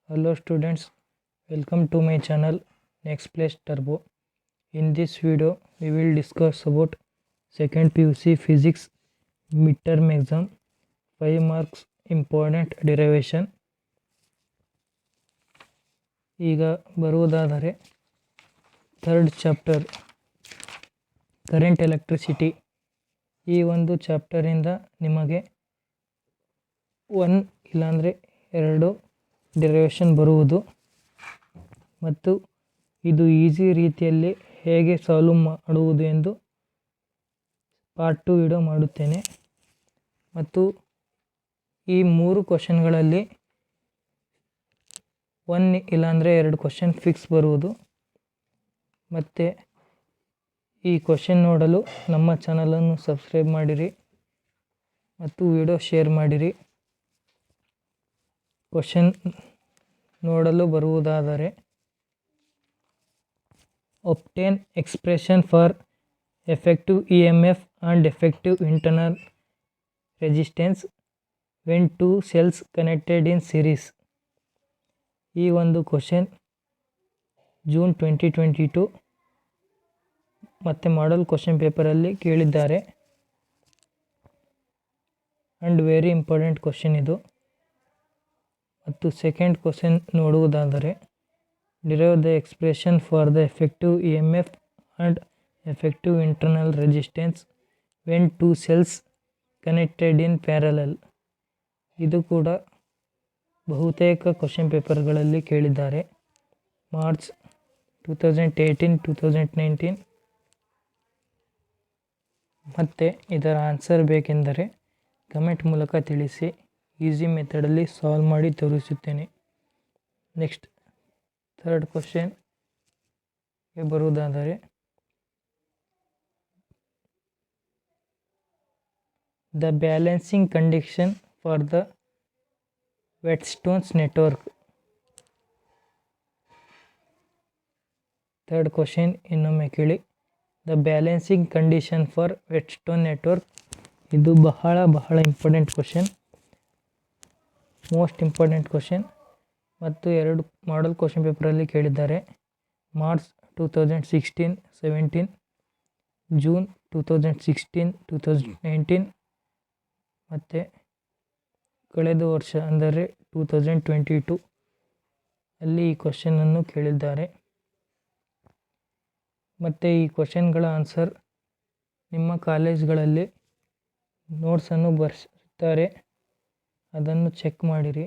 Hello students, welcome to my channel NEX+TURBO. In this video, we will discuss about second PUC physics midterm exam 5 marks important derivation. ಈಗ ಬರುವುದಾದರೆ third chapter current electricity. ಈ ಒಂದು ಚಾಪ್ಟರಿಂದ ನಿಮಗೆ 1 ಇಲ್ಲಾಂದರೆ 2 derivation ಬರುವುದು ಮತ್ತು ಇದು ಈಸಿ ರೀತಿಯಲ್ಲಿ ಹೇಗೆ ಸಾಲ್ವ್ ಮಾಡುವುದು ಎಂದು ಪಾರ್ಟ್ 2 ವಿಡಿಯೋ ಮಾಡುತ್ತೇನೆ. ಮತ್ತು ಈ 3 ಕ್ವಶನ್ಗಳಲ್ಲಿ 1 ಇಲ್ಲಾಂದರೆ 2 ಕ್ವಶನ್ ಫಿಕ್ಸ್ ಬರುವುದು. ಮತ್ತು ಈ ಕ್ವಶನ್ ನೋಡಲು ನಮ್ಮ ಚಾನಲನ್ನು ಸಬ್ಸ್ಕ್ರೈಬ್ ಮಾಡಿರಿ ಮತ್ತು ವಿಡಿಯೋ ಶೇರ್ ಮಾಡಿರಿ. ಕ್ವಶನ್ ನೋಡಲು ಬರುವುದಾದರೆ, obtain expression for effective EMF and effective internal resistance when two cells connected in series. ಈ ಒಂದು ಕ್ವಶನ್ ಜೂನ್ 2022 ಮತ್ತು ಮಾಡಲ್ ಕ್ವಶನ್ ಪೇಪರಲ್ಲಿ ಕೇಳಿದ್ದಾರೆ ಆ್ಯಂಡ್ ವೆರಿ ಇಂಪಾರ್ಟೆಂಟ್ ಕ್ವಶನ್ ಇದು. ಮತ್ತು ಸೆಕೆಂಡ್ ಕ್ವಶನ್ ನೋಡುವುದಾದರೆ, derive the expression for the effective EMF and effective internal resistance when two cells connected in parallel. ಇದು ಕೂಡ ಬಹುತೇಕ ಕ್ವಶನ್ ಪೇಪರ್ಗಳಲ್ಲಿ ಕೇಳಿದ್ದಾರೆ. ಮಾರ್ಚ್ 2018, 2019. ಮತ್ತು ಇದರ ಆನ್ಸರ್ ಬೇಕೆಂದರೆ ಕಮೆಂಟ್ ಮೂಲಕ ತಿಳಿಸಿ. ಈಸಿ ಮೆಥಡಲ್ಲಿ ಸಾಲ್ವ್ ಮಾಡಿ ತೋರಿಸುತ್ತೇನೆ. ನೆಕ್ಸ್ಟ್ ಥರ್ಡ್ ಕ್ವಶನ್ಗೆ ಬರುವುದಾದರೆ, the balancing condition for the Wheatstone's network. Third question ಇನ್ನೊಮ್ಮೆ ಕೇಳಿ. The balancing condition for Wheatstone network. ಇದು ಬಹಳ important question, most important question. ಮತ್ತು 2 ಮಾಡಲ್ ಕ್ವಶನ್ ಪೇಪರಲ್ಲಿ ಕೇಳಿದ್ದಾರೆ. ಮಾರ್ಚ್ 2016, 17, ಜೂನ್ 2016, 2019 ಮತ್ತು ಕಳೆದ ವರ್ಷ ಅಂದರೆ 2022 ಅಲ್ಲಿ ಈ ಕ್ವಶನನ್ನು ಕೇಳಿದ್ದಾರೆ. ಮತ್ತು ಈ ಕ್ವಶನ್ಗಳ ಆನ್ಸರ್ ನಿಮ್ಮ ಕಾಲೇಜ್ಗಳಲ್ಲಿ ನೋಟ್ಸನ್ನು ಬರೆಸುತ್ತಾರೆ, ಅದನ್ನು ಚೆಕ್ ಮಾಡಿರಿ.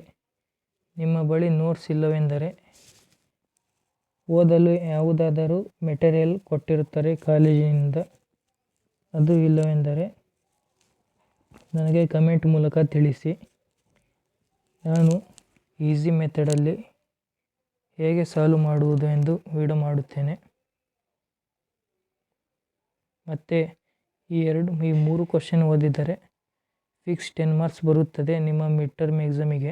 ನಿಮ್ಮ ಬಳಿ ನೋಟ್ಸ್ ಇಲ್ಲವೆಂದರೆ ಓದಲು ಯಾವುದಾದರೂ ಮೆಟೀರಿಯಲ್ ಕೊಟ್ಟಿರುತ್ತಾರೆ ಕಾಲೇಜಿನಿಂದ, ಅದು ಇಲ್ಲವೆಂದರೆ ನನಗೆ ಕಮೆಂಟ್ ಮೂಲಕ ತಿಳಿಸಿ. ನಾನು ಈಸಿ ಮೆಥಡಲ್ಲಿ ಹೇಗೆ ಸಾಲ್ವ್ ಮಾಡುವುದು ಎಂದು ವಿಡಿಯೋ ಮಾಡುತ್ತೇನೆ. ಮತ್ತು ಈ 3 ಕ್ವಶನ್ ಓದಿದರೆ ಫಿಕ್ಸ್ 10 ಮಾರ್ಕ್ಸ್ ಬರುತ್ತದೆ ನಿಮ್ಮ ಮಿಡ್ ಟರ್ಮ್ ಎಕ್ಸಾಮಿಗೆ.